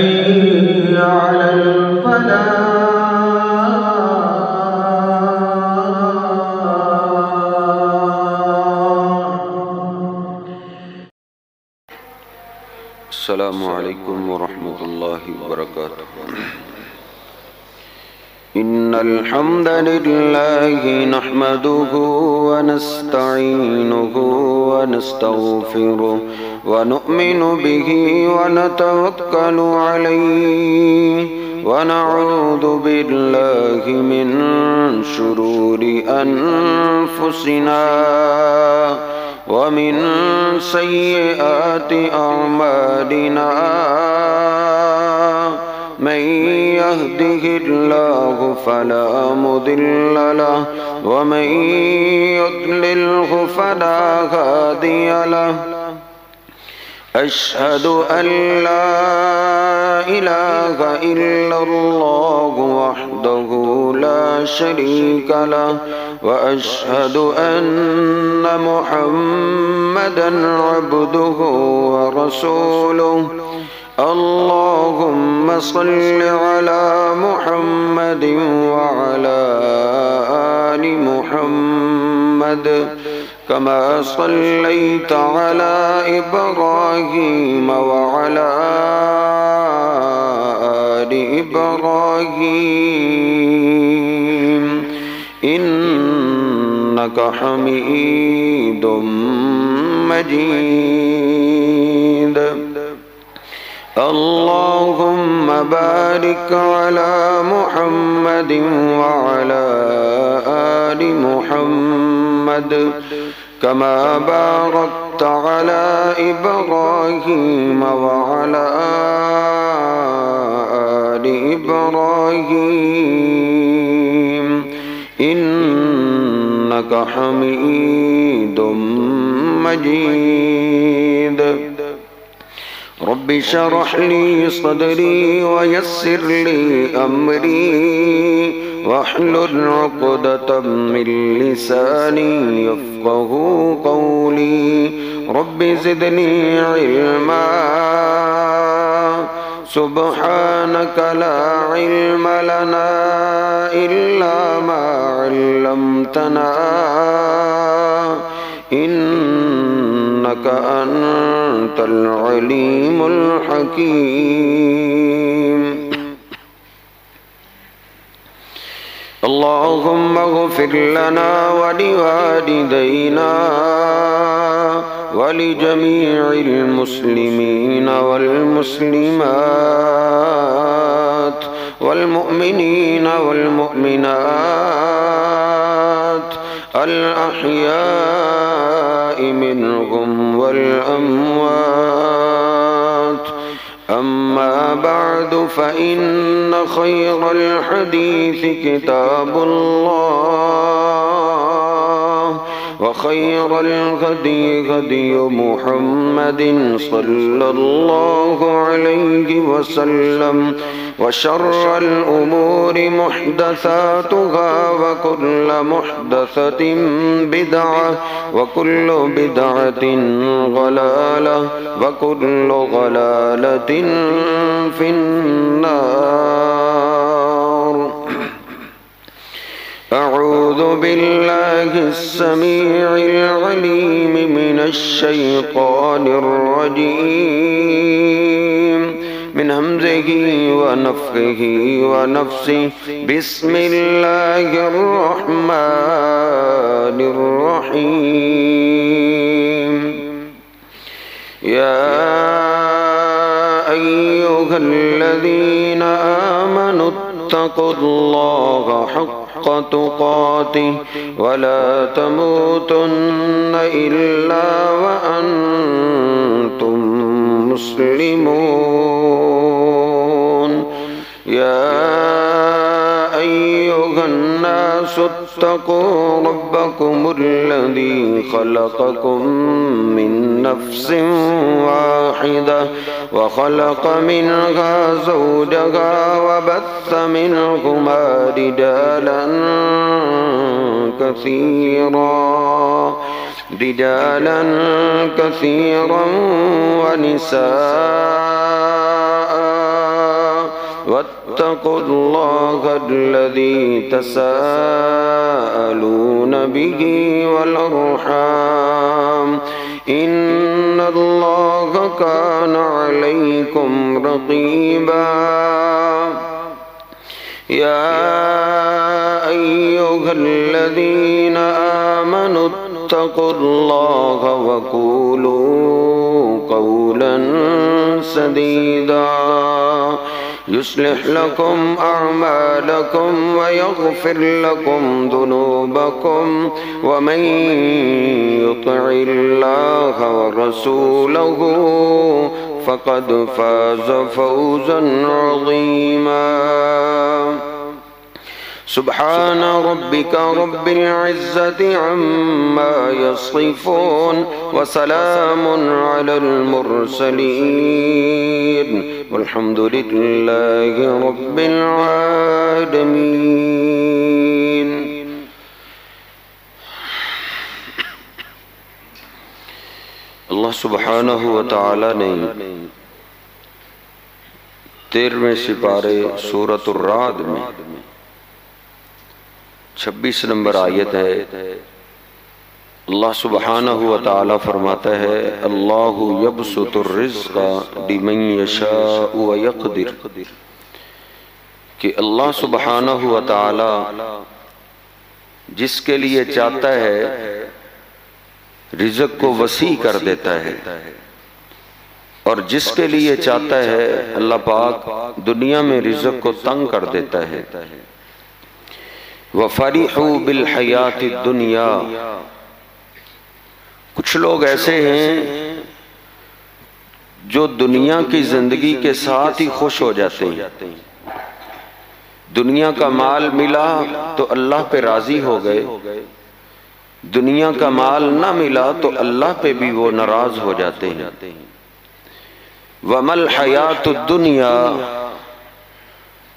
على الفلاح. السلام عليكم ورحمة الله وبركاته. إن الحمد لله نحمده ونستعينه ونستغفره ونؤمن به ونتوكل عليه ونعوذ بالله من شرور أنفسنا ومن سيئات أعمالنا. من يهده الله فلا مضل له ومن يضلله فلا هادي له. أشهد أن لا إله إلا الله وحده لا شريك له وأشهد أن محمدا عبده ورسوله. اللهم صل على محمد وعلى آل محمد كما صليت على إبراهيم وعلى آل إبراهيم إنك حميد مجيد. اللهم بارك على محمد وعلى آل محمد كما باركت على إبراهيم وعلى آل إبراهيم إنك حميد مجيد. رب اشرح لي صدري ويسر لي أمري واحلل عقدة من لساني يفقه قولي. رب زدني علما سبحانك لا علم لنا إلا ما علمتنا إنك أنت العليم الحكيم. اللهم اغفر لنا ولوالدينا ولجميع المسلمين والمسلمات والمؤمنين والمؤمنات الأحياء منهم والأموات. أما بعد فإن خير الحديث كتاب الله وخير الهدي هدي محمد صلى الله عليه وسلم وشر الأمور محدثاتها وكل محدثة بدعة وكل بدعة ضلالة وكل ضلالة في النار. أعوذ بالله السميع العليم من الشيطان الرجيم من همزه ونفخه ونفسه. بسم الله الرحمن الرحيم. يا أيها الذين آمنوا اتقوا الله حق تقاته ولا تموتن إلا وأنتم مسلمون. يا أيها الناس اتقوا ربكم الذي خلقكم من نفس واحدة وخلق منها زوجها وبث منهما رجالا كثيرا ونساء واتقوا الله الذي تساءلون به والأرحام إن الله كان عليكم رقيبا يا أيها الذين آمنوا اتقوا الله وقولوا قولا سديدا يصلح لكم أعمالكم ويغفر لكم ذنوبكم ومن يطع الله ورسوله فقد فاز فوزا عظيما سبحان ربك رب العزة عما يصفون وسلام على المرسلين والحمد لله رب العالمين. اللہ سبحانہ و تعالی نے 13ویں سپارے سورۃ الرعد میں 26 نمبر آیت ہے. اللہ سبحانہ و تعالی فرماتا ہے اللہ یبسط الرزق لمن یشاء ویقدر، کہ اللہ سبحانہ و تعالی جس کے لیے چاہتا ہے رزق کو وسیع کر دیتا ہے، اور جس کے لیے چاہتا ہے اللہ پاک دنیا میں رزق کو تنگ کر دیتا ہے. وَفَرِحُوا بِالْحَيَاةِ الدُّنْيَا، کچھ لوگ ایسے ہیں جو دنیا کی زندگی کے ساتھ ہی خوش ہو جاتے ہیں. دنیا کا مال ملا تو اللہ پہ راضی ہو گئے، دنیا کا مال نہ ملا تو اللہ پہ بھی وہ ناراض ہو جاتے ہیں. وَمَا الْحَيَاةُ الدُّنْيَا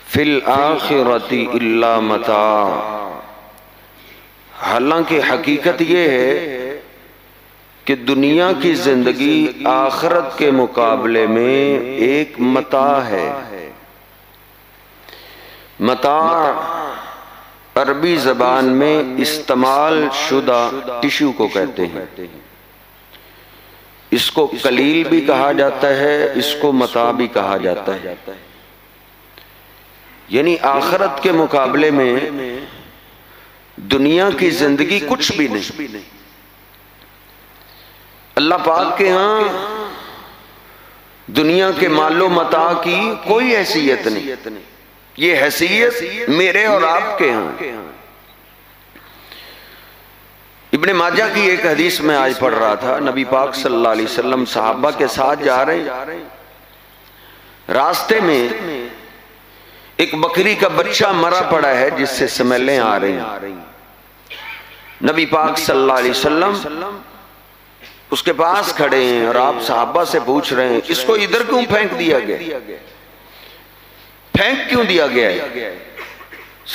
فِي الْآخِرَةِ إِلَّا مَتَاعٌ، حالانکہ حقیقت یہ ہے کہ دنیا کی زندگی آخرت کے مقابلے میں ایک متاع ہے. متاع عربی زبان میں استعمال شدہ ٹشو کو کہتے ہیں. اس کو قلیل بھی کہا جاتا ہے، اس کو متاع بھی کہا جاتا ہے. یعنی آخرت کے مقابلے میں دنیا کی زندگی کچھ بھی نہیں. اللہ پاک کے ہاں دنیا کے مال و متاع کی کوئی حیثیت نہیں. یہ حیثیت میرے اور آپ کے ہاں. ابن ماجہ کی ایک حدیث میں آج پڑھ رہا تھا، نبی پاک صلی اللہ علیہ وسلم صحابہ کے ساتھ جا رہے ہیں، راستے میں ایک بکری کا بچہ مرا پڑا ہے جس سے سمیلیں آ رہی ہیں. نبی پاک صلی اللہ علیہ وسلم اس کے پاس کھڑے ہیں اور آپ صحابہ سے پوچھ رہے ہیں اس کو ادھر کیوں پھینک دیا گیا، پھینک کیوں دیا گیا ہے؟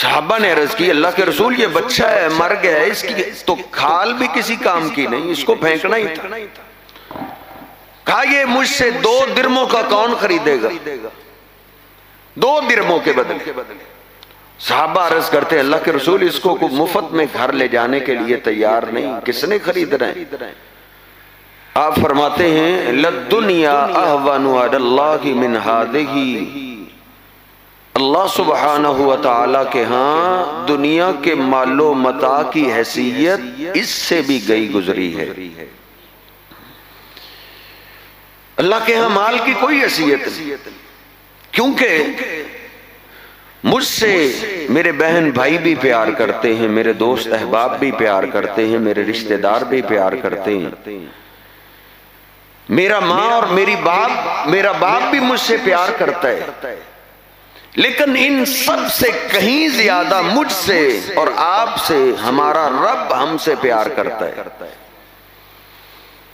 صحابہ نے عرض کی اللہ کے رسول یہ بچہ ہے، مر گیا ہے، اس کی تو کھال بھی کسی کام کی نہیں، اس کو پھینکنا ہی تھا. کہا یہ مجھ سے 2 درموں کا کون خریدے گا، 2 درموں کے بدلے. صحابہ عرض کرتے ہیں اللہ کے رسول اس کو مفت میں گھر لے جانے کے لیے تیار نہیں، کس نے خرید رہے ہیں؟ آپ فرماتے ہیں لَلدُّنْيَا أَهْوَنُ عَلَى اللَّهِ مِنْ هَذِهِ، اللہ سبحانہ و تعالیٰ کے ہاں دنیا کے مال و متاع کی حیثیت اس سے بھی گئی گزری ہے. اللہ کے ہاں مال کی کوئی حیثیت نہیں، کیونکہ مجھ سے میرے بہن بھائی بھی پیار کرتے ہیں، میرے دوست احباب بھی پیار کرتے ہیں، میرے رشتہ دار بھی پیار کرتے ہیں، میرا ماں اور میرا باپ بھی مجھ سے پیار کرتا ہے، لیکن ان سب سے کہیں زیادہ مجھ سے اور آپ سے ہمارا رب ہم سے پیار کرتا ہے.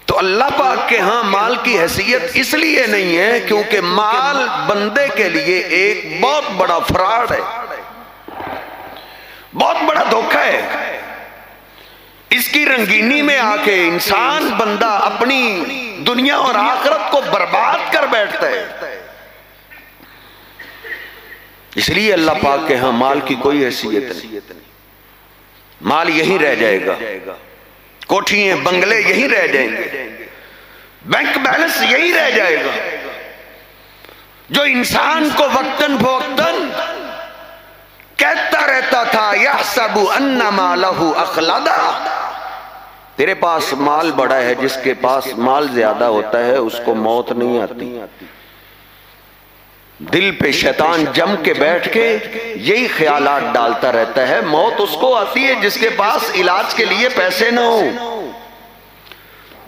تو اللہ پاک کے ہاں مال کی حیثیت اس لیے نہیں ہے کیونکہ مال بندے کے لیے ایک بہت بڑا فراڈ ہے، بہت بڑا دھوکہ ہے. اس کی رنگینی میں آ کے انسان بندہ اپنی دنیا اور آخرت کو برباد کر بیٹھتا ہے. اس لیے اللہ پاک کے ہاں مال کی کوئی حیثیت نہیں، مال یہی رہ جائے گا، کوٹھیاں بنگلے یہی رہ جائیں گے، بینک بیلنس یہی رہ جائے گا۔ جو انسان کو وقتاً فوقتاً کہتا رہتا تھا یحسب ان مالہ اخلدا، تیرے پاس مال بڑا ہے، جس کے پاس مال زیادہ ہوتا ہے اس کو موت نہیں آتی۔ دل پہ شیطان جم کے بیٹھ کے یہی خیالات ڈالتا رہتا ہے، موت اس کو آتی ہے جس کے پاس علاج کے لیے پیسے نہ ہو۔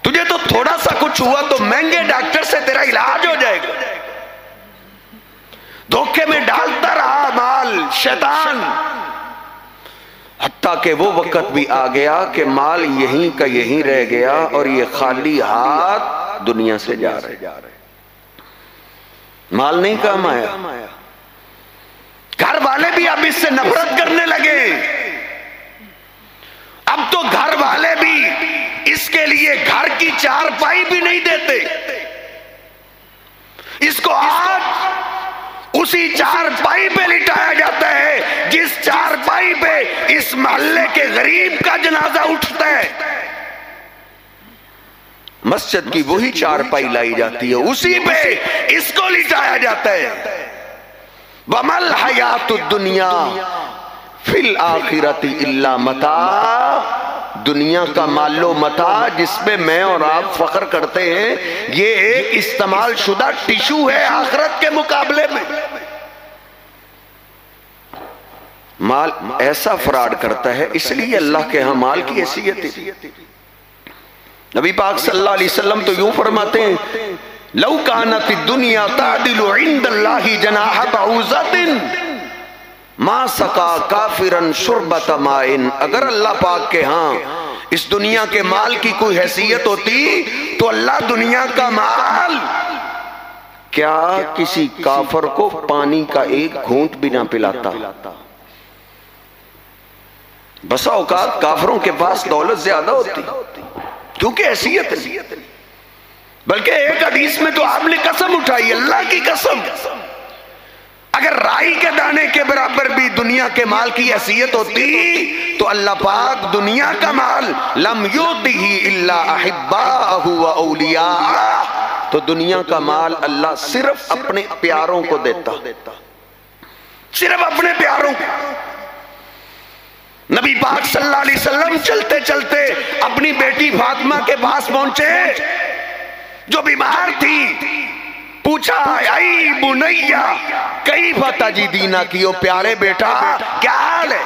تجھے تو تھوڑا سا کچھ ہوا تو مہنگے ڈاکٹر سے تیرا علاج ہو جائے گا۔ دھوکے میں ڈالتا رہا مال شیطان، حتیٰ کہ وہ وقت بھی آ گیا کہ مال یہیں کا یہیں رہ گیا اور یہ خالی ہاتھ دنیا سے جا رہے، مال نہیں کام آیا۔ گھر والے بھی اب اس سے نفرت کرنے لگے، اب تو گھر والے بھی اس کے لیے گھر کی چارپائی بھی نہیں دیتے۔ اس کو آج اسی چارپائی پہ لٹایا جاتا ہے جس چارپائی پہ اس محلے کے غریب کا جنازہ اٹھتا ہے۔ مسجد کی وہی چارپائی لائی جاتی ہے، اسی پہ اس کو لٹایا جاتا ہے۔ وَمَا الْحَيَاةُ الدُّنْيَا فِي الْآخِرَةِ إِلَّا مَتَاعٌ، دنیا کا مال و متاع جس پہ میں اور آپ فخر کرتے ہیں، یہ ایک استعمال شدہ ٹیشو ہے آخرت کے مقابلے میں۔ مال ایسا فراڈ کرتا ہے، اس لیے اللہ کے ہاں مال کی حیثیت ہے۔ نبی پاک صلی اللہ علیہ وسلم تو یوں فرماتے ہیں لو کانت الدنیا تعدل عند اللہ جناح بعوضۃ ما سقا کافرا شربۃ ماء، اگر اللہ پاک کے ہاں اس دنیا کے مال کی کوئی حیثیت ہوتی تو اللہ دنیا کا مال کیا کسی کافر کو پانی کا ایک گھونٹ بھی نہ پلاتا۔ بسا اوقات کافروں کے پاس دولت زیادہ ہوتی کیونکہ حیثیت نہیں، بلکہ ایک حدیث میں تو آپ نے قسم اٹھائی، اللہ کی قسم، اگر رائی کے دانے کے برابر بھی دنیا کے مال کی حیثیت ہوتی تو اللہ پاک دنیا کا مال لم یؤتہ الا احباءہ و اولیاءہ، تو دنیا کا مال اللہ صرف اپنے پیاروں کو دیتا، صرف اپنے پیاروں کو۔ نبی پاک صلی اللہ علیہ وسلم چلتے چلتے اپنی بیٹی فاطمہ کے پاس پہنچے جو بیمار تھی، پوچھا اے بنیا کیف تجدین کی، او پیارے بیٹا کیا حال ہے؟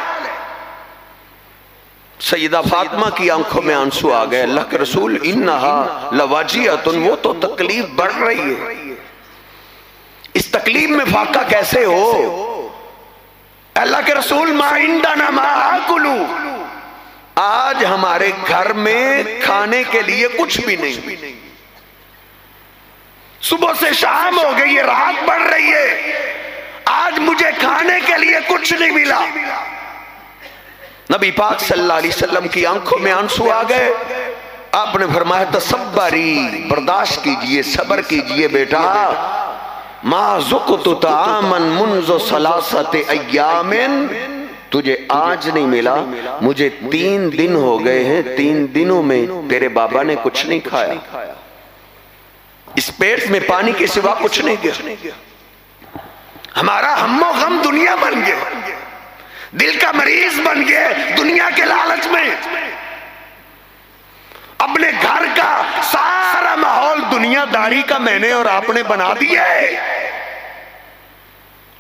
سیدہ فاطمہ کی آنکھوں میں آنسو آ گئے، اللہ کے رسول انہا لواجیۃ، وہ تو تکلیف بڑھ رہی ہے، اس تکلیف میں فاقہ کیسے ہو؟ اللہ کے رسول ما عندنا ما آکلو، آج ہمارے گھر میں کھانے کے لیے کچھ بھی نہیں، صبح سے شام ہو گئی ہے، رات بڑھ رہی ہے، آج مجھے کھانے کے لیے کچھ نہیں ملا۔ نبی پاک صلی اللہ علیہ وسلم کی آنکھوں میں آنسو آ گئے، آپ نے فرمایا تصبری، برداشت کیجئے، صبر کیجئے بیٹا، ما ذقت طعاما منذ ثلاثت ایام، تجھے آج نہیں ملا، مجھے 3 دن ہو گئے ہیں، 3 دنوں میں تیرے بابا نے کچھ نہیں کھایا، اس پیٹ میں پانی کے سوا کچھ نہیں گیا۔ ہمارا ہم و غم دنیا بن گئے، دل کا مریض بن گئے دنیا کے لالچ میں، اپنے گھر کا سارا ماحول دنیا داری کا میں نے اور آپ نے بنا دیا ہے۔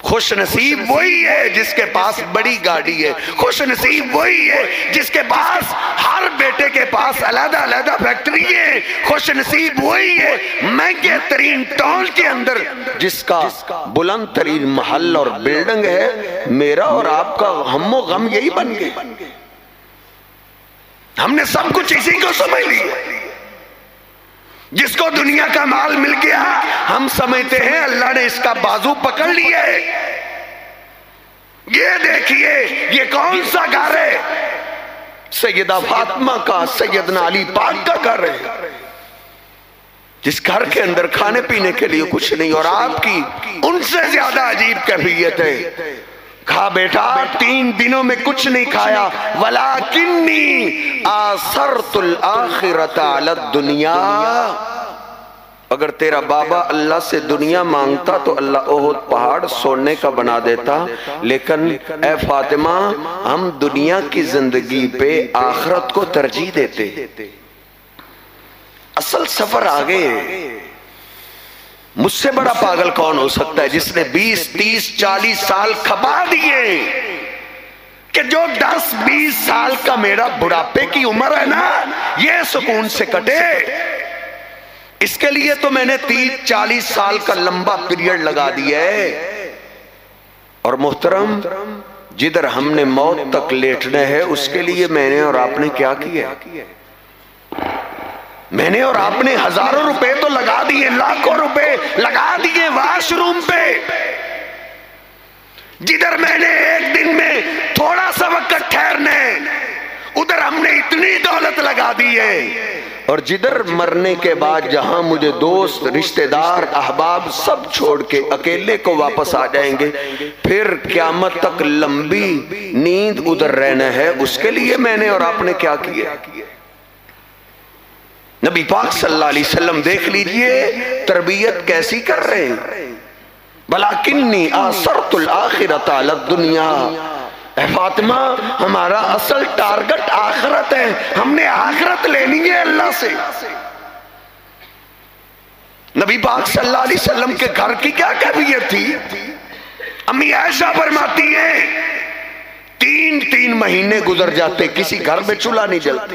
خوش نصیب وہی ہے جس کے پاس بڑی گاڑی ہے، خوش نصیب وہی ہے جس کے پاس ہر بیٹے کے پاس علیحدہ علیحدہ فیکٹری ہے، خوش نصیب وہی ہے مہنگے ترین ٹاؤن کے اندر جس کا بلند ترین محل اور بلڈنگ ہے۔ میرا اور آپ کا ہم و غم یہی بن گئے، ہم نے سب کچھ اسی کو سمجھ لیا، جس کو دنیا کا مال مل گیا ہم سمجھتے ہیں اللہ نے اس کا بازو پکڑ لیا ہے۔ یہ دیکھیے یہ کون سا گھر ہے؟ سیدہ فاطمہ کا، سیدنا علی پاک کا گھر ہے، جس گھر کے اندر کھانے پینے کے لیے کچھ نہیں، اور آپ کی ان سے زیادہ عجیب کیفیت ہے، کہا بیٹا 3 دنوں میں کچھ نہیں کھایا، وَلَكِنِّي آثَرْتُ الْآخِرَةَ عَلَى الدُّنْيَا۔ اگر تیرا بابا اللہ سے دنیا مانگتا تو اللہ احد پہاڑ سونے کا بنا دیتا، لیکن اے فاطمہ ہم دنیا کی زندگی پہ آخرت کو ترجیح دیتے۔ اصل سفر آگے۔ مجھ سے بڑا پاگل کون ہو سکتا ہے جس نے 20 30 40 سال کھپا دیے کہ جو 10 20 سال کا میرا بڑھاپے کی عمر ہے نا یہ سکون سے کٹے۔ اس کے لیے تو میں نے 30 40 سال کا لمبا پیریڈ لگا دیا ہے۔ اور محترم جدھر ہم نے موت تک لیٹنا ہے اس کے لیے میں نے اور آپ نے کیا کیا؟ میں نے اور آپ نے ہزاروں روپے تو لگا دیے، لاکھوں روپے لگا دیے واش روم پہ۔ جدھر میں نے ایک دن میں تھوڑا سا وقت ٹھہرنے ادھر ہم نے اتنی دولت لگا دی ہے۔ اور جدھر مرنے کے بعد جہاں مجھے دوست رشتہ دار احباب سب چھوڑ کے اکیلے کو واپس آ جائیں گے، پھر قیامت تک لمبی نیند ادھر رہنا ہے، اس کے لیے میں نے اور آپ نے کیا کیا؟ نبی پاک صلی اللہ علیہ وسلم دیکھ لیجئے تربیت کیسی کر رہے ہیں۔ بلاکنی آثرت الآخرۃ علی الدنیا۔ اے فاطمہ ہمارا اصل ٹارگٹ آخرت ہے، ہم نے آخرت لینی ہے اللہ سے۔ نبی پاک صلی اللہ علیہ وسلم کے گھر کی کیا کیفیت تھی؟ امی عائشہ فرماتی ہیں 3 مہینے گزر جاتے کسی گھر میں چولہا نہیں جلتا۔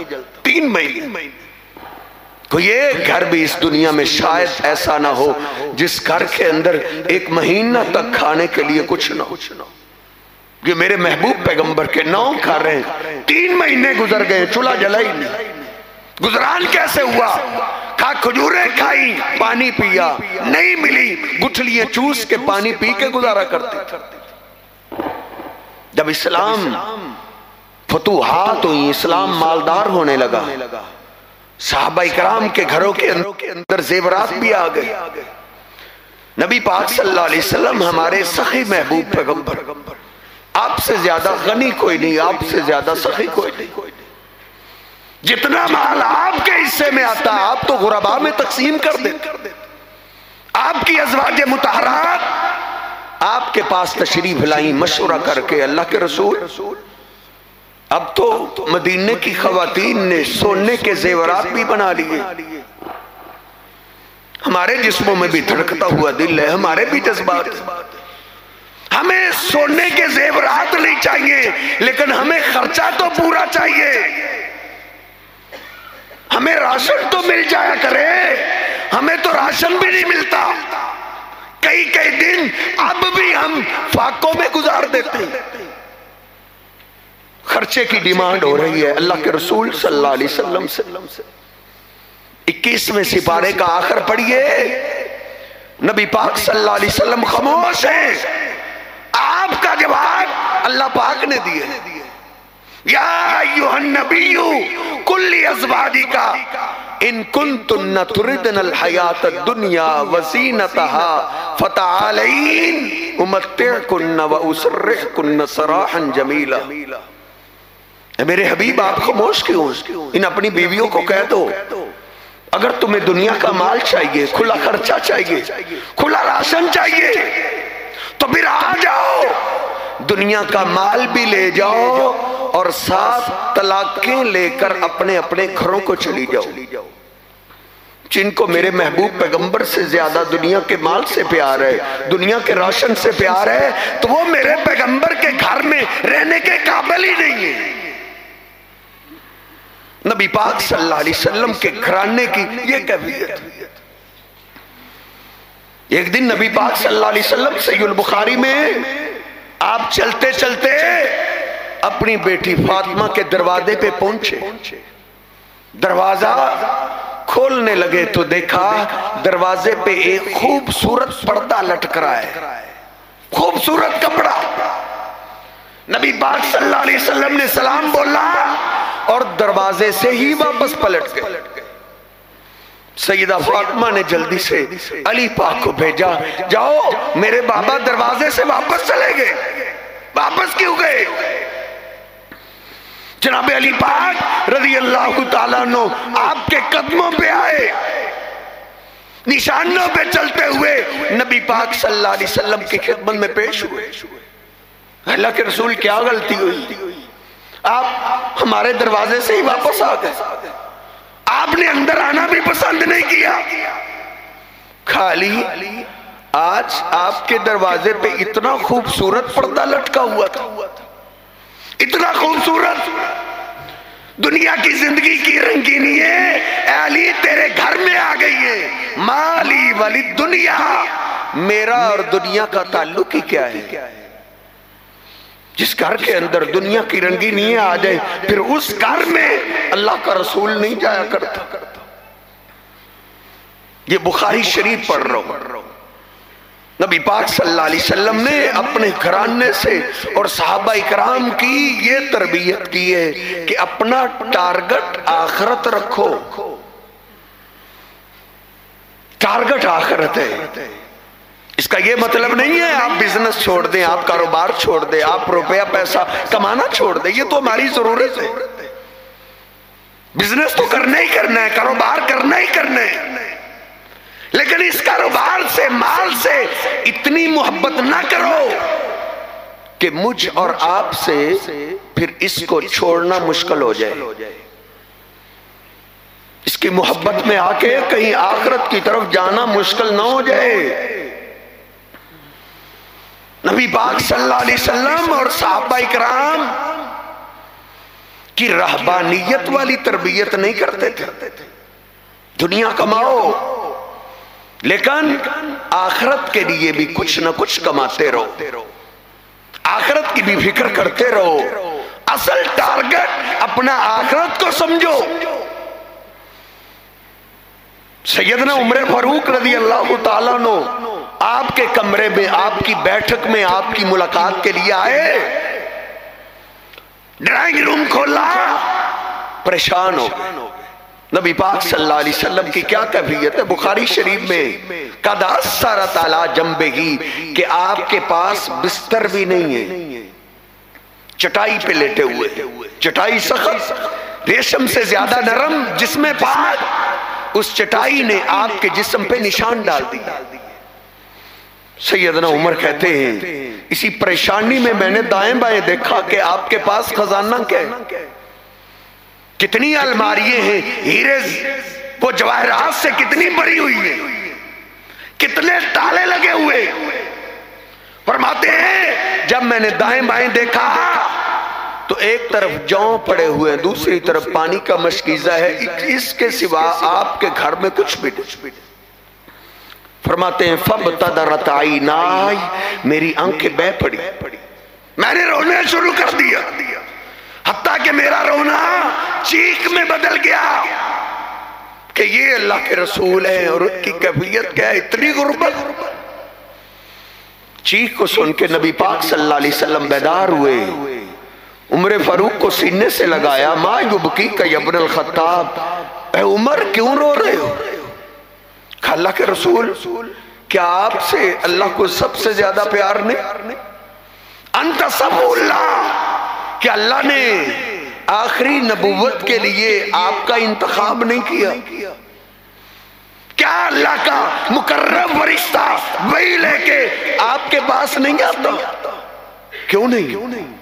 3 مہینے۔ کوئی ایک گھر بھی اس دنیا میں شاید ایسا نہ ہو جس گھر کے اندر 1 مہینہ تک کھانے کے لیے کچھ نہ ہو۔ یہ میرے محبوب پیغمبر کے نام کھا رہے ہیں، 3 مہینے گزر گئے چولہا جلا ہی نہیں۔ گزران کیسے ہوا؟ کھا کھجوریں کھائی، پانی پیا، نہیں ملی گٹھلیاں چوس کے پانی پی کے گزارا کرتے تھے۔ جب اسلام فتوحات ہوئی، اسلام مالدار ہونے لگا، صحابہ اکرام کے گھروں کے اندر زیورات بھی آ گئے۔ نبی پاک صلی اللہ علیہ وسلم ہمارے سخی محبوب پیغمبر، آپ سے زیادہ غنی کوئی نہیں، آپ سے زیادہ سخی کوئی نہیں۔ جتنا مال آپ کے حصے میں آتا آپ تو غرباء میں تقسیم کر دیتے۔ آپ کی ازواج مطہرات آپ کے پاس تشریف لائیں مشورہ کر کے، اللہ کے رسول اب تو مدینے کی خواتین نے سونے کے زیورات بھی بنا لیے۔ ہمارے جسموں میں بھی دھڑکتا ہوا دل ہے، ہمارے بھی جذبات، ہمیں سونے کے زیورات نہیں چاہیے لیکن ہمیں خرچہ تو پورا چاہیے۔ ہمیں راشن تو مل جایا کرے، ہمیں تو راشن بھی نہیں ملتا۔ کئی دن اب بھی ہم فاقوں میں گزار دیتے ہیں۔ خرچے کی ڈیمانڈ ہو رہی ہے اللہ کے رسول صلی اللہ علیہ وسلم سے۔ 21ویں سپارے کا آخر پڑھیے، نبی پاک صلی اللہ علیہ وسلم خاموش ہیں۔ آپ کا جواب اللہ پاک نے دیے، یا ایھا النبی قل لازواجک ان کنتن تردن الحیاۃ الدنیا وزینتها فتعالین امتعکن واسرحکن سراحا جمیلا۔ میرے حبیب آپ خاموش کیوں؟ ان اپنی بیویوں کو کہہ دو اگر تمہیں دنیا کا مال چاہیے، کھلا خرچہ چاہیے، کھلا راشن چاہیے تو پھر آ جاؤ، دنیا کا مال بھی لے جاؤ اور ساتھ طلاقیں لے کر اپنے گھروں کو چلی جاؤ۔ جن کو میرے محبوب پیغمبر سے زیادہ دنیا کے مال سے پیار ہے، دنیا کے راشن سے پیار ہے، تو وہ میرے پیغمبر کے گھر میں رہنے کے قابل ہی نہیں ہے۔ نبی پاک صلی اللہ علیہ وسلم کے گھرانے کی یہ کیفیت۔ ایک دن نبی پاک صلی اللہ علیہ وسلم صحیح البخاری میں آپ چلتے چلتے اپنی بیٹی فاطمہ کے دروازے پہ پہنچے، دروازہ کھولنے لگے تو دیکھا دروازے پہ ایک خوبصورت پردہ لٹک رہا ہے، خوبصورت کپڑا۔ نبی پاک صلی اللہ علیہ وسلم نے سلام بولا اور دروازے سے ہی واپس پلٹ گئے۔ سیدہ فاطمہ نے جلدی سے علی پاک کو بھیجا، جاؤ میرے بابا دروازے سے واپس چلے گئے، واپس کیوں گئے؟ جناب علی پاک رضی اللہ تعالیٰ عنہ آپ کے قدموں پہ آئے، نشانوں پہ چلتے ہوئے نبی پاک صلی اللہ علیہ وسلم کی خدمت میں پیش ہوئے۔ اللہ کے رسول کیا غلطی ہوئی؟ آپ ہمارے دروازے سے ہی واپس آ گئے، آپ نے اندر آنا بھی پسند نہیں کیا۔ خالی آج آپ کے دروازے پہ اتنا خوبصورت پردہ لٹکا ہوا تھا، اتنا خوبصورت، دنیا کی زندگی کی رنگینی ہے اے علی تیرے گھر میں آ گئی ہے۔ مالی والی دنیا، میرا اور دنیا کا تعلق ہی کیا ہے؟ جس گھر کے اندر دنیا کی رنگینی آ جائے پھر اس گھر میں اللہ کا رسول نہیں جایا کرتا۔ یہ بخاری شریف پڑھ رہا ہوں، نبی پاک صلی اللہ علیہ وسلم نے اپنے گھرانے سے اور صحابہ اکرام کی یہ تربیت کی ہے کہ اپنا ٹارگٹ آخرت رکھو، ٹارگٹ آخرت ہے۔ اس کا یہ مطلب نہیں ہے آپ بزنس چھوڑ دیں، آپ کاروبار چھوڑ دیں، آپ روپیہ پیسہ کمانا چھوڑ دیں، یہ تو ہماری ضرورت ہے، بزنس تو کرنا ہی کرنا ہے، کاروبار کرنا ہی کرنا ہے، لیکن اس کاروبار سے، مال سے اتنی محبت نہ کرو کہ مجھ اور آپ سے پھر اس کو چھوڑنا مشکل ہو جائے۔ اس کی محبت میں آ کے کہیں آخرت کی طرف جانا مشکل نہ ہو جائے۔ نبی پاک صلی اللہ علیہ وسلم اور صحابہ اکرام کی رہبانیت والی تربیت نہیں کرتے تھے۔ دنیا کماؤ لیکن آخرت کے لیے بھی کچھ نہ کچھ کماتے رہو، آخرت کی بھی فکر کرتے رہو، اصل ٹارگٹ اپنا آخرت کو سمجھو۔ سیدنا عمر فاروق رضی اللہ تعالیٰ عنہ آپ کے کمرے میں، آپ کی بیٹھک میں، آپ کی ملاقات کے لیے آئے، ڈرائنگ روم کھولا، پریشان ہو گئے۔ نبی پاک صلی اللہ علیہ وسلم کی کیا کیفیت ہے؟ بخاری شریف میں قد اثرت علی جنبہ، کہ آپ کے پاس بستر بھی نہیں ہے، چٹائی پہ لیٹے ہوئے، چٹائی سخت، ریشم سے زیادہ نرم، جسم پاک، اس چٹائی نے آپ کے جسم پہ نشان ڈال دیا۔ سیدنا عمر کہتے ہیں اسی پریشانی میں نے دائیں بائیں دیکھا کہ آپ کے پاس خزانہ کیا ہے، کتنی الماریاں ہیں، ہیرے وہ جواہرات سے کتنی بھری ہوئی ہیں، کتنے تالے لگے ہوئے۔ فرماتے ہیں جب میں نے دائیں بائیں دیکھا تو ایک طرف جوں پڑے ہوئے، دوسری طرف پانی کا مشکیزہ ہے، اس کے سوا آپ کے گھر میں کچھ بھی نہیں۔ فرماتے ہیں فَبْتَدَرَتْ عَيْنَايَ، میری آنکھیں بہہ پڑی، میں نے رونا شروع کر دیا، حتیٰ کہ میرا رونا چیخ میں بدل گیا کہ یہ اللہ کے رسول ہیں اور ان کی کیفیت کیا ہے، اتنی غربت۔ چیخ کو سن کے نبی پاک صلی اللہ علیہ وسلم بیدار ہوئے، عمر فاروق کو سینے سے لگایا، ما یبکیک یا ابن الخطاب، اے عمر کیوں رو رہے ہو؟ اللہ کے رسول کیا آپ سے اللہ کو سب سے زیادہ پیار نہیں؟ انت صفو اللہ، کہ اللہ نے آخری نبوت کے لیے آپ کا انتخاب نہیں کیا؟ کیا اللہ کا مقرب فرشتہ وہی لے کے آپ کے پاس نہیں آتا؟ کیوں نہیں؟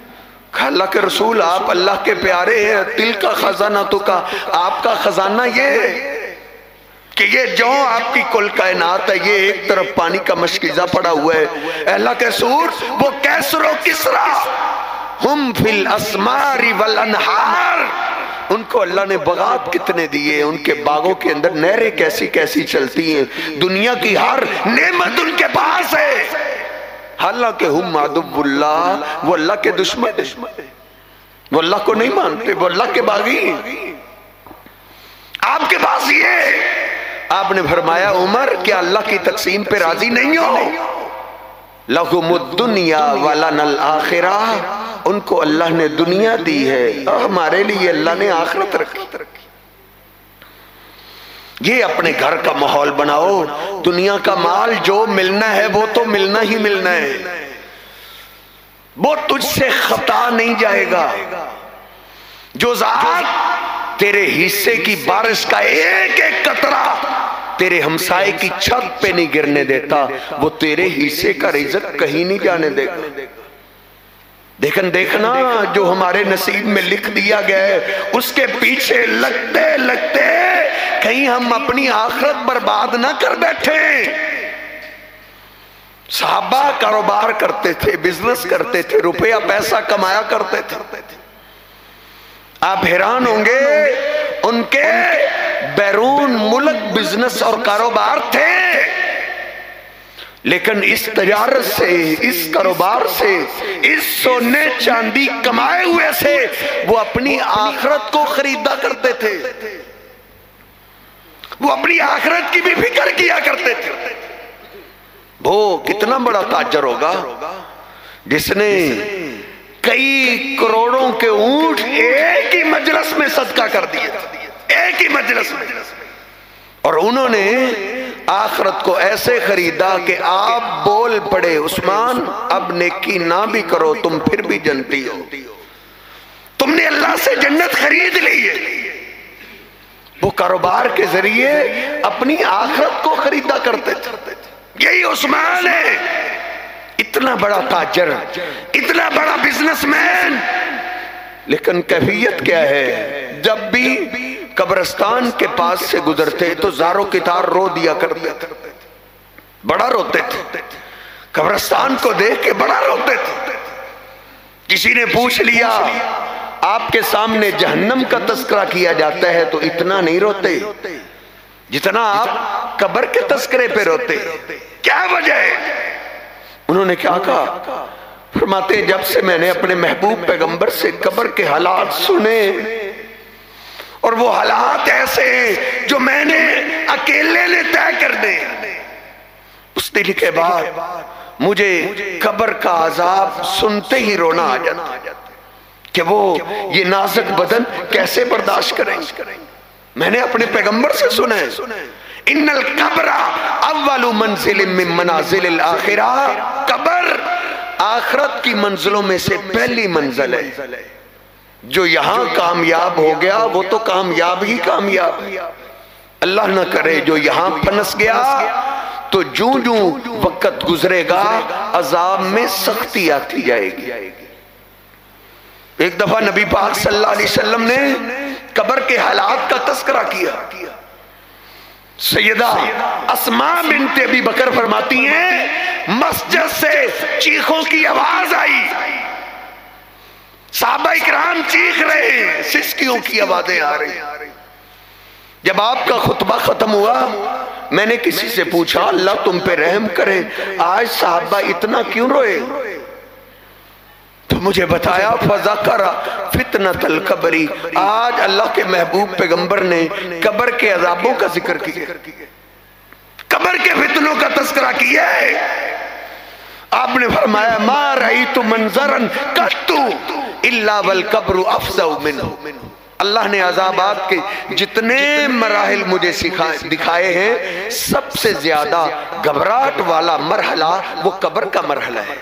اللہ کے رسول آپ اللہ کے پیارے ہیں، دل کا خزانہ تو کا، آپ کا خزانہ یہ ہے کہ یہ جو آپ کی کل کائنات ہے، یہ ایک طرف پانی کا مشکیزہ پڑا ہوا ہے۔ اے اللہ کے رسول وہ کیسر و کسرا ہم فی الاسمار والانہار، ان کو اللہ نے باغات کتنے دیے، ان کے باغوں کے اندر نہریں کیسی کیسی چلتی ہیں، دنیا کی ہر نعمت ان کے پاس ہے، حالانکہ ہم عدو اللہ، وہ اللہ کے دشمن ہیں، وہ اللہ کو نہیں مانتے، وہ اللہ کے باغی ہیں۔ آپ کے پاس یہ، آپ نے فرمایا عمر کیا اللہ کی تقسیم پہ راضی نہیں ہو؟ لَهُمُ الدُّنْيَا وَلَنَا الْآخِرَةِ، ان کو اللہ نے دنیا دی ہے اور ہمارے لیے اللہ نے آخرت رکھی۔ یہ اپنے گھر کا ماحول بناؤ، دنیا کا مال جو ملنا ہے وہ تو ملنا ہی ملنا ہے، وہ تجھ سے خطا نہیں جائے گا. جو ذات تیرے حصے کی بارش کا ایک ایک قطرہ تیرے ہمسائے کی چھت پہ نہیں گرنے دیتا، وہ تیرے حصے کا رزق کہیں نہیں جانے دے گا. دیکھنا جو ہمارے نصیب میں لکھ دیا گیا ہے اس کے پیچھے لگتے لگتے کہیں ہم اپنی آخرت برباد نہ کر بیٹھے. صحابہ کاروبار کرتے تھے، بزنس کرتے تھے، روپیہ پیسہ کمایا کرتے تھے. آپ حیران ہوں گے ان کے بیرون ملک بزنس اور کاروبار تھے، لیکن اس تجارت سے، اس کاروبار سے، اس سونے چاندی کمائے ہوئے سے وہ اپنی آخرت کو خریدا کرتے تھے. وہ اپنی آخرت کی بھی فکر کیا کرتے تھے. وہ کتنا بڑا تاجر ہوگا جس نے کئی کروڑوں کے اونٹ ایک ہی مجلس میں صدقہ کر دیے، ایک ہی مجلس میں. اور انہوں نے آخرت کو ایسے خریدا کہ آپ بول پڑے عثمان اب نیکی نہ بھی کرو تم پھر بھی جنتی ہو، تم نے اللہ سے جنت خرید لی ہے. وہ کاروبار کے ذریعے اپنی آخرت کو خریدا کرتے تھے. یہی عثمان ہے، اتنا بڑا تاجر، اتنا بڑا بزنس مین. لیکن کیفیت کیا ہے؟ جب بھی قبرستان کے پاس سے گزرتے تو زاروں کی تار رو دیا کرتے تھے، بڑا روتے تھے. قبرستان کو دیکھ کے بڑا روتے تھے. کسی نے پوچھ لیا آپ کے سامنے جہنم کا تذکرہ کیا جاتا ہے تو اتنا نہیں روتے جتنا آپ قبر کے تذکرے پہ روتے، کیا وجہ ہے؟ انہوں نے کیا کہا؟ فرماتے جب سے میں نے اپنے محبوب پیغمبر سے قبر کے حالات سنے، اور وہ حالات ایسے ہیں جو میں نے اکیلے نے طے کر دے، اس دن کے بعد مجھے قبر کا عذاب سنتے ہی رونا آ جاتا کہ وہ یہ نازک بدن کیسے برداشت کریں. میں نے اپنے پیغمبر سے سنا ہے ان القبر اول منزل من منازل الاخرہ، قبر آخرت کی منزلوں میں سے پہلی منزل ہے. جو یہاں کامیاب ہو گیا وہ تو کامیاب ہی کامیاب. اللہ نہ کرے جو یہاں پھنس گیا تو جوں جوں وقت گزرے گا عذاب میں سختی آتی جائے گی. ایک دفعہ نبی پاک صلی اللہ علیہ وسلم نے قبر کے حالات کا تذکرہ کیا. سیدہ اسماء بنت ابی بکر فرماتی ہیں مسجد سے چیخوں کی آواز آئی، صحابہ اکرام چیخ رہے ہیں، سسکیوں کی آوازیں آ رہی. جب آپ کا خطبہ ختم ہوا میں نے کسی سے پوچھا اللہ تم پہ رحم کرے آج صحابہ اتنا کیوں روئے؟ تو مجھے بتایا فذکر فتنۃ القبر، آج اللہ کے محبوب پیغمبر نے قبر کے عذابوں کا ذکر کیا، قبر کے فتنوں کا تذکرہ کیا ہے. آپ نے فرمایا ما رأیت منظرا قط الا والقبر افظع منہ. اللہ نے عذابات کے جتنے مراحل مجھے دکھائے ہیں سب سے زیادہ گھبراہٹ والا مرحلہ وہ قبر کا مرحلہ ہے.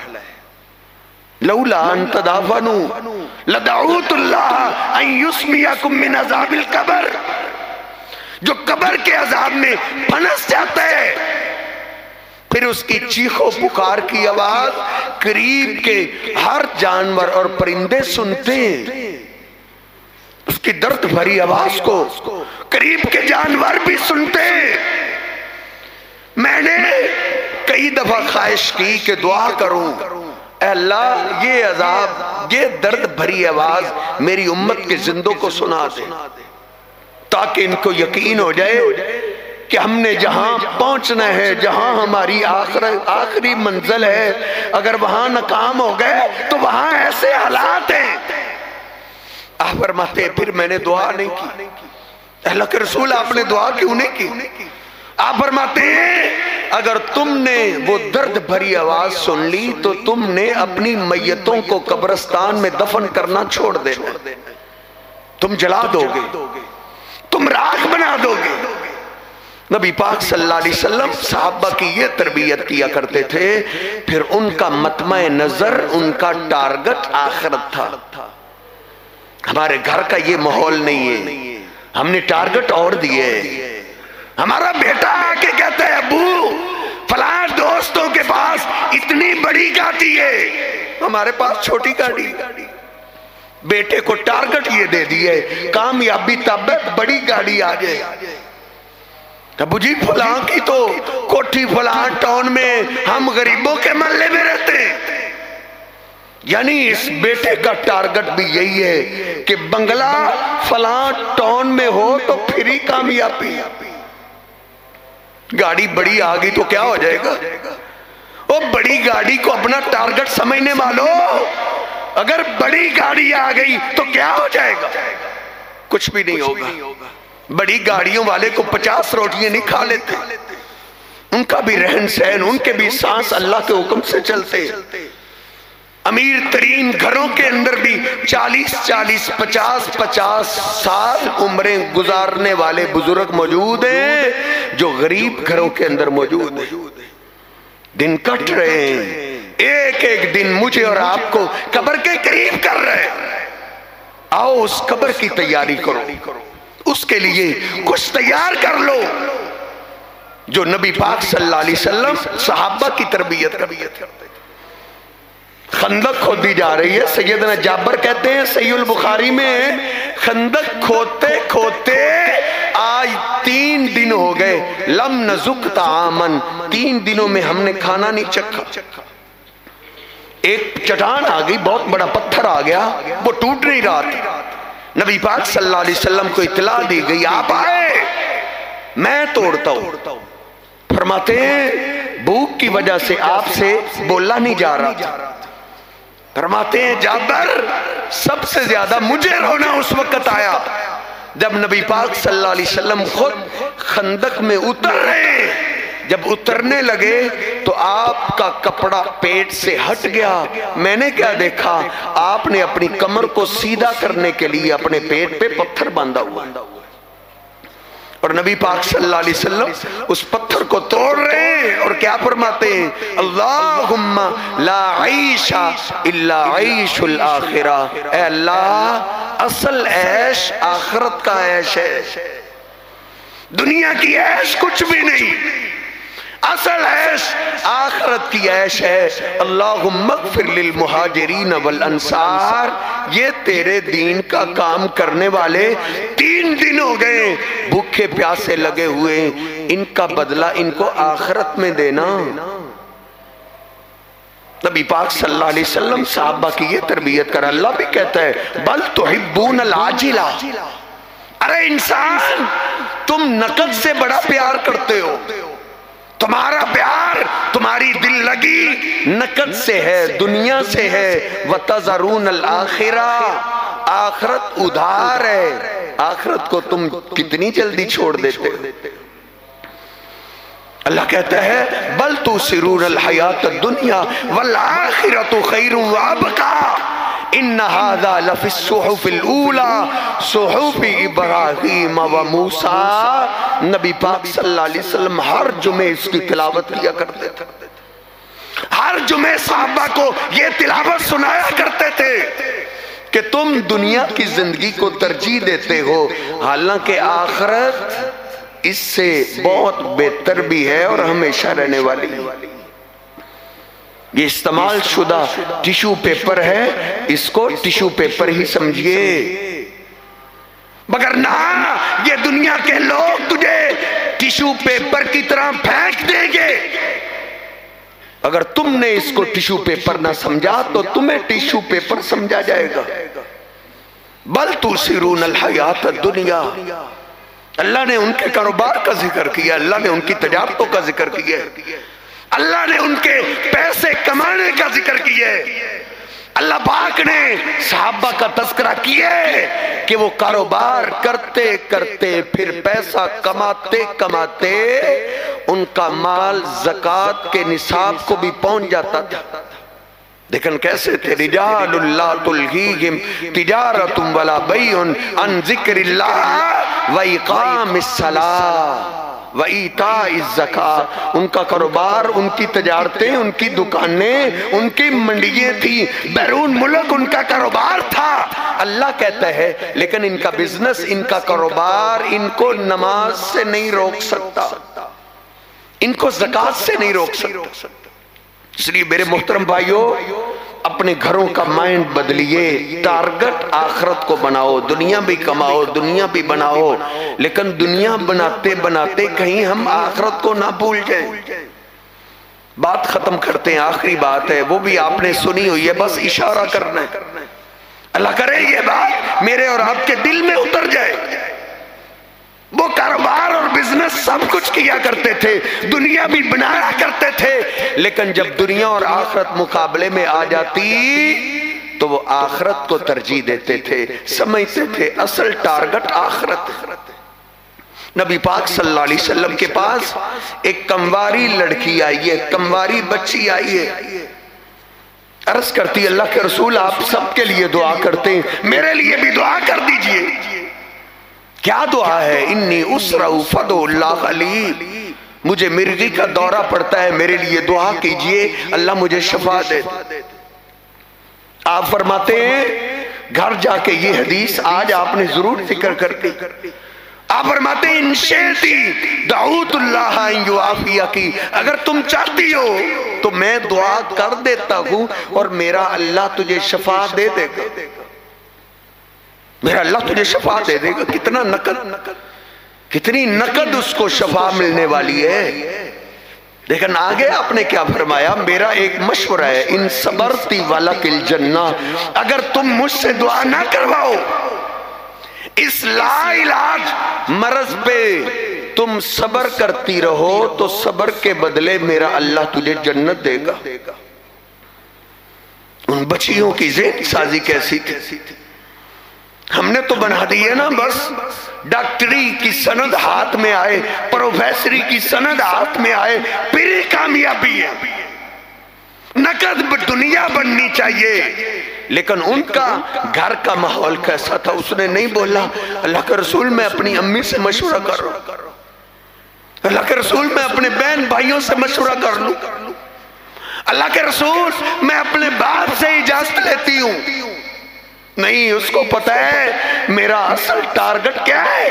لولا ان تدافنوا لدعوت اللہ ان یسمیکم من عذاب القبر. جو قبر کے عذاب میں پھنس جاتا ہے پھر اس کی چیخو پکار کی آواز قریب کے ہر جانور اور پرندے سنتے ہیں. اس کی درد بھری آواز کو قریب کے جانور بھی سنتے ہیں. میں نے کئی دفعہ خواہش کی کہ دعا کروں اے اللہ یہ عذاب یہ درد بھری آواز میری امت کے زندوں کو سنا دے تاکہ ان کو یقین ہو جائے کہ ہم نے جہاں پہنچنا ہے، جہاں ہماری آخری منزل ہے، اگر وہاں ناکام ہو گئے تو وہاں ایسے حالات ہیں. آپ فرماتے پھر میں نے دعا نہیں کی. اللہ کے رسول آپ نے دعا کیوں نہیں کی؟ آپ فرماتے ہیں اگر تم نے وہ درد بھری آواز سن لی تو تم نے اپنی میتوں کو قبرستان میں دفن کرنا چھوڑ دینا، تم جلا دو گے، تم راکھ بنا دو گے. نبی پاک صلی اللہ علیہ وسلم صحابہ کی یہ تربیت کیا کرتے تھے، پھر ان کا مطمع نظر، ان کا ٹارگٹ آخرت تھا۔ ہمارے گھر کا یہ ماحول نہیں ہے، ہم نے ٹارگٹ اور دیے۔ ہمارا بیٹا آ کے کہتا ہے ابو فلاں دوستوں کے پاس اتنی بڑی گاڑی ہے، ہمارے پاس چھوٹی گاڑی۔ بیٹے کو ٹارگٹ یہ دے دیے کامیابی تب ہے بڑی گاڑی آ جائے۔ ابو جی فلاں کی تو کوٹھی فلاں ٹاؤن میں، ہم غریبوں کے محلے میں رہتے ہیں۔ یعنی اس بیٹے کا ٹارگٹ بھی یہی ہے کہ بنگلہ فلاں ٹاؤن میں ہو تو پھر ہی کامیابی۔ گاڑی بڑی آ گئی تو کیا ہو جائے گا؟ وہ بڑی گاڑی کو اپنا ٹارگٹ سمجھنے والوں، اگر بڑی گاڑی آ گئی تو کیا ہو جائے گا؟ کچھ بھی نہیں ہوگا۔ بڑی گاڑیوں والے کو 50 روٹیاں نہیں کھا لیتے، ان کا بھی رہن سہن، ان کے بھی سانس اللہ کے حکم سے چلتے۔ امیر ترین گھروں کے اندر بھی 40 50 سال عمریں گزارنے والے بزرگ موجود ہیں جو غریب گھروں کے اندر موجود ہیں۔ دن کٹ رہے ہیں، ایک ایک دن مجھے اور آپ کو قبر کے قریب کر رہے ہیں۔ آؤ اس قبر کی تیاری کرو، اس کے لیے کچھ تیار کر لو جو نبی پاک صلی اللہ علیہ وسلم صحابہ کی تربیت کرتے تھے۔ خندق کھودی جا رہی ہے، سیدنا جابر کہتے ہیں صحیح البخاری میں، خندق کھودتے کھودتے آج 3 دن ہو گئے، لم نذق طعاما، 3 دنوں میں ہم نے کھانا نہیں چکھا۔ ایک چٹان آ گئی، بہت بڑا پتھر آ گیا، وہ ٹوٹ نہیں رہا تھا۔ نبی پاک صلی اللہ علیہ وسلم کو اطلاع دی گئی، آپ آئے میں توڑتا ہوں۔ فرماتے ہیں بھوک کی وجہ سے آپ سے بولا نہیں جا رہا تھا۔ فرماتے ہیں جابر سب سے زیادہ مجھے رونا اس وقت آیا جب نبی پاک صلی اللہ علیہ وسلم خود خندق میں اتر رہے، جب اترنے لگے تو آپ کا کپڑا پیٹ سے ہٹ گیا۔ میں نے کیا دیکھا؟ آپ نے اپنی کمر کو سیدھا کرنے کے لیے اپنے پیٹ پہ پتھر باندھا ہوا، اور نبی پاک صلی اللہ علیہ وسلم اس پتھر کو توڑ رہے ہیں اور کیا فرماتے ہیں؟ اللہم لا عیش الا عیش الآخرہ، اے اللہ اصل عیش آخرت کا عیش ہے، دنیا کی عیش کچھ بھی نہیں، اصل عیش آخرت کی عیش ہے۔ اللہم اغفر للمہاجرین والانصار، یہ تیرے دین کا کام کرنے والے 3 دن ہو گئے بھوکے پیاسے لگے ہوئے، ان کا بدلہ ان کو آخرت میں دینا۔ نبی پاک صلی اللہ علیہ وسلم صحابہ کی یہ تربیت کر، اللہ بھی کہتا ہے بل تحبون العاجلہ، ارے انسان تم نقد سے بڑا پیار کرتے ہو، تمہارا پیار، تمہاری دل لگی نقد سے ہے، دنیا سے ہے۔ وَتَذَرُونَ الْآخِرَةَ، آخرت ادھار ہے، آخرت کو تم کتنی جلدی چھوڑ دیتے ہو۔ اللہ کہتا ہے بَلْ تُؤْثِرُونَ الْحَيَاةَ الدُّنْيَا وَالْآخِرَةُ خَيْرٌ وَأَبْقَىٰ ان هذا لفی الصحف الاولى صحف ابراہیم و موسیٰ۔ نبی پاک صلی اللہ علیہ وسلم ہر جمعے اس کی تلاوت کیا کرتے تھے، ہر جمعے صحابہ کو یہ تلاوت سنایا کرتے تھے کہ تم دنیا کی زندگی کو ترجیح دیتے ہو، حالانکہ آخرت اس سے بہت بہتر بھی ہے اور ہمیشہ رہنے والی ہے۔ یہ استعمال شدہ ٹیشو پیپر ہے، اس کو ٹیشو پیپر ہی سمجھئے، مگر نہ یہ دنیا کے لوگ تجھے ٹیشو پیپر کی طرح پھینک دیں گے۔ اگر تم نے اس کو ٹیشو پیپر نہ سمجھا تو تمہیں ٹیشو پیپر سمجھا جائے گا۔ بل تؤثرون الحیات الدنیا، اللہ نے ان کے کاروبار کا ذکر کیا، اللہ نے ان کی تجارتوں کا ذکر کیا، اللہ نے ان کے پیسے کمانے کا ذکر کیا، اللہ پاک نے صحابہ کا تذکرہ کیا کہ وہ کاروبار کرتے کرتے پھر پیسہ کماتے کماتے ان کا مال زکوٰۃ کے نصاب کو بھی پہنچ جاتا تھا۔ لیکن کیسے تھے؟ رجال لا تلہیہم تجارت ولا بیع عن ذکر اللہ و اقام الصلاۃ، وَإِيتَاءِ الزَّکَاۃ، ان کا کاروبار، ان کی تجارتیں، ان کی دکانیں، ان کی منڈیاں تھی، بیرون ملک ان کا کاروبار تھا۔ اللہ کہتا ہے لیکن ان کا بزنس، ان کا کاروبار ان کو نماز سے نہیں روک سکتا، ان کو زکوٰۃ سے نہیں روک سکتا۔ اس لیے میرے محترم بھائیوں، اپنے گھروں کا مائنڈ بدلیے، ٹارگٹ آخرت کو بناؤ، دنیا بھی کماؤ، دنیا بھی بناؤ، لیکن دنیا بناتے بناتے کہیں ہم آخرت کو نہ بھول جائیں۔ بات ختم کرتے ہیں، آخری بات ہے، وہ بھی آپ نے سنی ہوئی ہے، بس اشارہ کرنا ہے۔ اللہ کرے یہ بات میرے اور آپ کے دل میں اتر جائے۔ وہ کاروبار اور بزنس سب کچھ کیا کرتے تھے، دنیا بھی بنایا کرتے تھے، لیکن جب دنیا اور آخرت مقابلے میں آ جاتی تو وہ آخرت کو ترجیح دیتے تھے، سمجھتے تھے اصل ٹارگٹ آخرت ہے۔ نبی پاک صلی اللہ علیہ وسلم کے پاس ایک کمواری لڑکی آئی ہے، کمواری بچی آئی ہے، عرض کرتی اللہ کے رسول آپ سب کے لیے دعا کرتے ہیں، میرے لیے بھی دعا کر دیجئے۔ کیا دعا ہے؟ انی اسرع فدعوا اللہ علی، مجھے مرغی کا دورہ پڑتا ہے، میرے لیے دعا کیجئے اللہ مجھے شفا دے۔ آپ فرماتے ہیں گھر جا کے یہ حدیث آج آپ نے ضرور ذکر کرتی، آپ فرماتے ہیں ان شئتی دعوت اللہ ان یعافیکی، اگر تم چاہتی ہو تو میں دعا کر دیتا ہوں اور میرا اللہ تجھے شفا دے دے گا، میرا اللہ تجھے شفا دے دے گا۔ کتنا نقد، کتنی نقد اس کو شفا ملنے والی ہے۔ لیکن آگے آپ نے کیا فرمایا؟ میرا ایک مشورہ ہے، ان صبرتی ولک الجنہ، اگر تم مجھ سے دعا نہ کرواؤ، اس لا علاج مرض پہ تم صبر کرتی رہو تو صبر کے بدلے میرا اللہ تجھے جنت دے گا۔ ان بچیوں کی ذہن سازی کیسی تھی؟ ہم نے تو بنا دی ہے نا، بس ڈاکٹری کی سند ہاتھ میں آئے، پروفیسری کی سند ہاتھ میں آئے، پھر کامیابی ہے۔ نقد دنیا بننی چاہیے، لیکن ان کا گھر کا ماحول کیسا تھا؟ اس نے نہیں بولا اللہ کے رسول میں اپنی امی سے مشورہ کر رہا ہوں، اللہ کے رسول میں اپنے بہن بھائیوں سے مشورہ کر لوں، اللہ کے رسول میں اپنے باپ سے اجازت لیتی ہوں۔ نہیں، اس کو پتہ ہے میرا اصل ٹارگٹ کیا ہے۔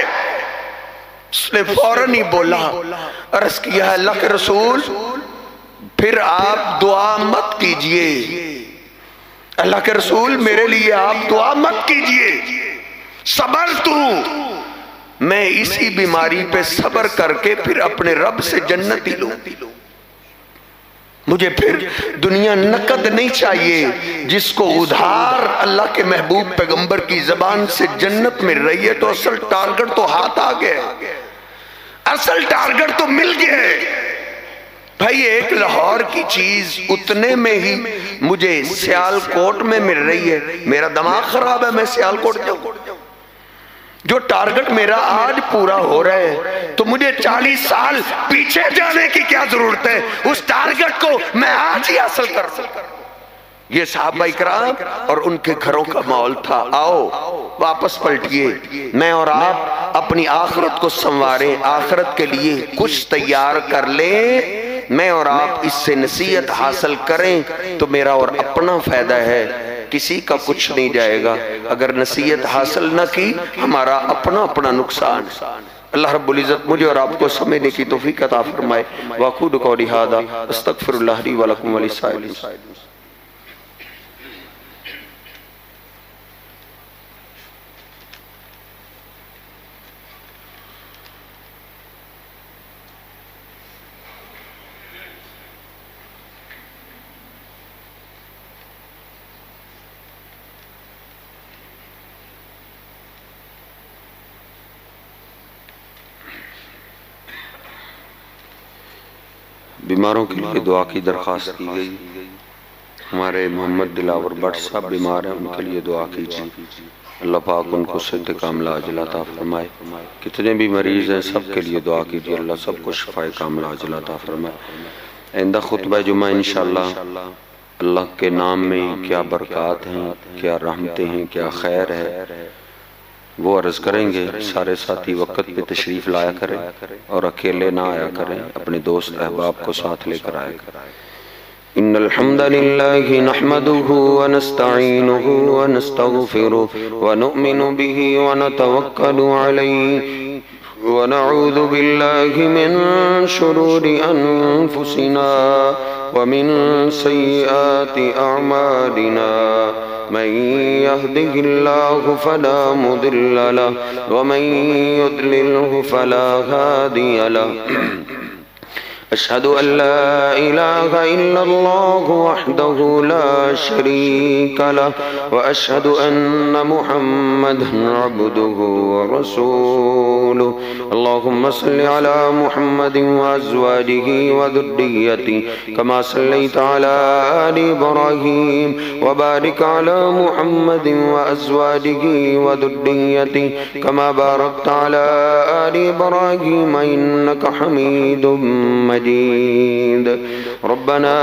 اس نے فوراً ہی بولا، عرض کیا اللہ کے رسول پھر آپ دعا مت کیجئے، اللہ کے رسول میرے لیے آپ دعا مت کیجئے، صبر تو میں اسی بیماری پہ صبر کر کے پھر اپنے رب سے جنت ہی لوں، مجھے پھر دنیا نقد نہیں چاہیے۔ جس کو ادھار اللہ کے محبوب پیغمبر کی زبان سے جنت مل رہی ہے تو اصل ٹارگٹ تو ہاتھ آ گئے، اصل ٹارگٹ تو مل گئے۔ بھائی ایک لاہور کی چیز اتنے میں ہی مجھے سیال کوٹ میں مل رہی ہے، میرا دماغ خراب ہے، میں سیال کوٹ جاؤں؟ جو ٹارگٹ میرا آج پورا ہو رہا ہے تو مجھے 40 سال پیچھے جانے کی کیا ضرورت ہے؟ اس ٹارگٹ کو میں آج ہی حاصل کر سکتا۔ یہ صحابہ اکرام اور ان کے گھروں کا ماحول تھا۔ آؤ واپس پلٹیے، میں اور آپ اپنی آخرت کو سنواریں، آخرت کے لیے کچھ تیار کر لیں، میں اور آپ اس سے نصیحت حاصل کریں تو میرا اور اپنا فائدہ ہے، کسی کا کچھ نہیں جائے گا۔ اگر نصیحت حاصل نہ کی ہمارا اپنا نقصان۔ اللہ رب العزت مجھے اور آپ کو سمجھنے کی توفیق عطا فرمائے۔ واقول قولی ھذا استغفر اللہ لی ولکم ولسائر المسلمین۔ بیماروں کے لیے دعا کی درخواست کی گئی۔ ہمارے محمد دلاور بٹ صاحب بیمار ہیں، ان کے لیے دعا کیجیے، اللہ پاک ان کو صحت کاملہ عاجلہ عطا فرمائے۔ کتنے بھی مریض ہیں سب کے لیے دعا کیجیے، اللہ سب کو شفائے کاملہ عاجلہ عطا فرمائے۔ آئندہ خطبہ جمعہ انشاءاللہ اللہ کے نام میں کیا برکات ہیں، کیا رحمتیں ہیں، کیا خیر ہے، وہ عرض کریں گے سارے ساتھی وقت پہ تشریف لایا کریں اور اکیلے نہ آیا کریں، اپنے دوست احباب کو ساتھ لے کر آیا کریں۔ ان الحمد لله نحمده ونستعينه ونستغفره ونؤمن به ونتوكل عليه ونعوذ بالله من شرور انفسنا ومن سيئات اعمالنا من يهده الله فلا مضل له ومن يضلله فلا هادي له أشهد أن لا إله إلا الله وحده لا شريك له وأشهد أن محمدا عبده ورسوله اللهم صل على محمد وأزواجه وذريته كما صليت على آل إبراهيم وبارك على محمد وأزواجه وذريته كما باركت على آل إبراهيم إنك حميد مجيد ربنا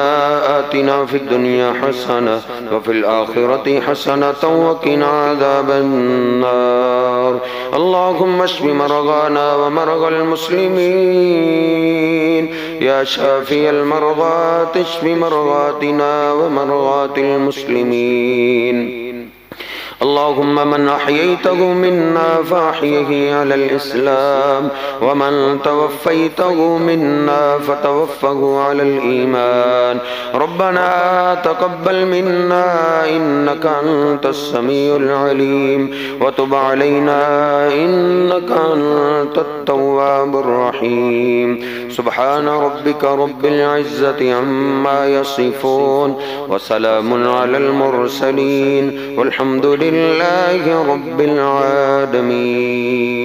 آتنا في الدنيا حسنة وفي الآخرة حسنة وقنا عذاب النار اللهم اشف مرضانا ومرضى المسلمين يا شافي المرضى اشف مرضاتنا ومرضات المسلمين اللهم من أحييته منا فأحيه على الإسلام ومن توفيته منا فتوفه على الإيمان ربنا تقبل منا إنك أنت السميع العليم وتب علينا إنك أنت التواب الرحيم سبحان ربك رب العزة عما يصفون وسلام على المرسلين والحمد لله رب العالمين